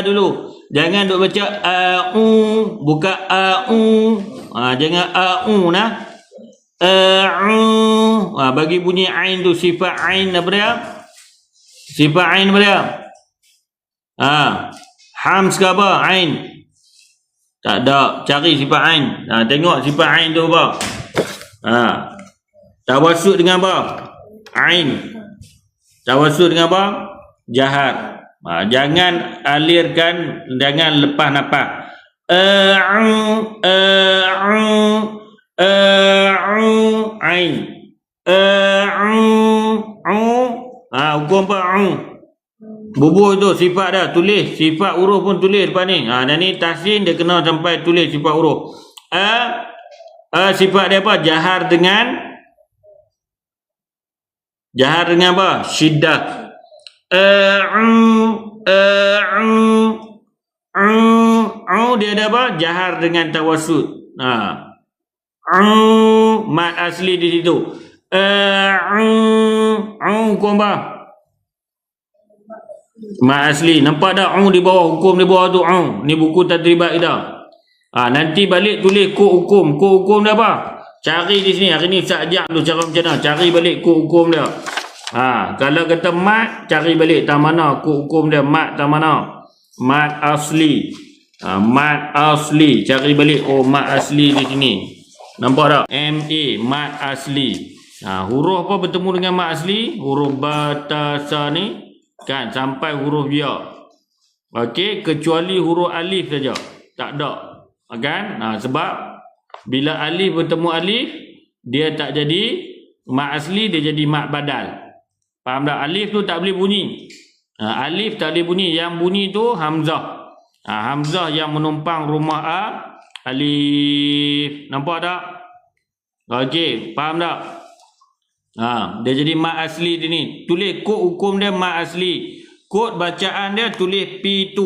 Dulu. Jangan duk baca buka jangan nah. Bagi bunyi ain tu sifat ain apa dia? Sifat ain apa dia? Hams ke apa? Ain. Tak ada. Cari sifat ain. Tengok sifat ain tu apa? Tawassut dengan apa? Ain. Tawassut dengan apa? Jahar. Jangan alirkan, jangan lepas napas. Ain. Hukum apa? Bubuh tu sifat dah, tulis sifat huruf pun tulis depan ni. Dan ni tahsin dia kena sampai tulis sifat huruf. Sifat dia apa? Jahar dengan apa? Syiddah. Dia ada apa? Jahar dengan tawassut. Mad asli di situ. Hukum apa? Mad asli. Nampak tak? Di bawah. Hukum di bawah tu. Ni buku tadribat kita. Nanti balik tulis kod hukum. Kod hukum dia apa? Cari di sini. Hari ni Ustaz ajar tu cara macam mana. Cari balik kod hukum dia. Kalau kata mat, cari balik tak mana kod hukum dia. Mat tak mana? Mat asli. Mat asli. Cari balik. Mat asli di sini. Nampak tak? MA. Mat asli. Huruf apa bertemu dengan mat asli? Huruf batasa ni. Kan? Sampai huruf ya. Okey. Kecuali huruf alif saja. Tak ada. Kan? Sebab bila alif bertemu alif, dia tak jadi mat asli, dia jadi mat badal. Faham tak? Alif tu tak boleh bunyi. Alif tak boleh bunyi. Yang bunyi tu hamzah. Hamzah yang menumpang rumah alif. Nampak tak? Okey, faham tak? Dia jadi mat asli dia ni. Tulis kod hukum dia mat asli. Kod bacaan dia tulis P2.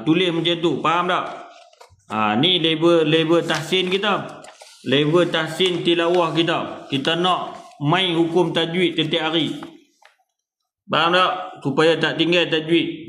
Tulis macam tu. Faham tak? Ni level tahsin kita. Level tahsin tilawah kita. Kita nak main hukum tajwid setiap hari. Faham tak? Supaya tak tinggal tajwid.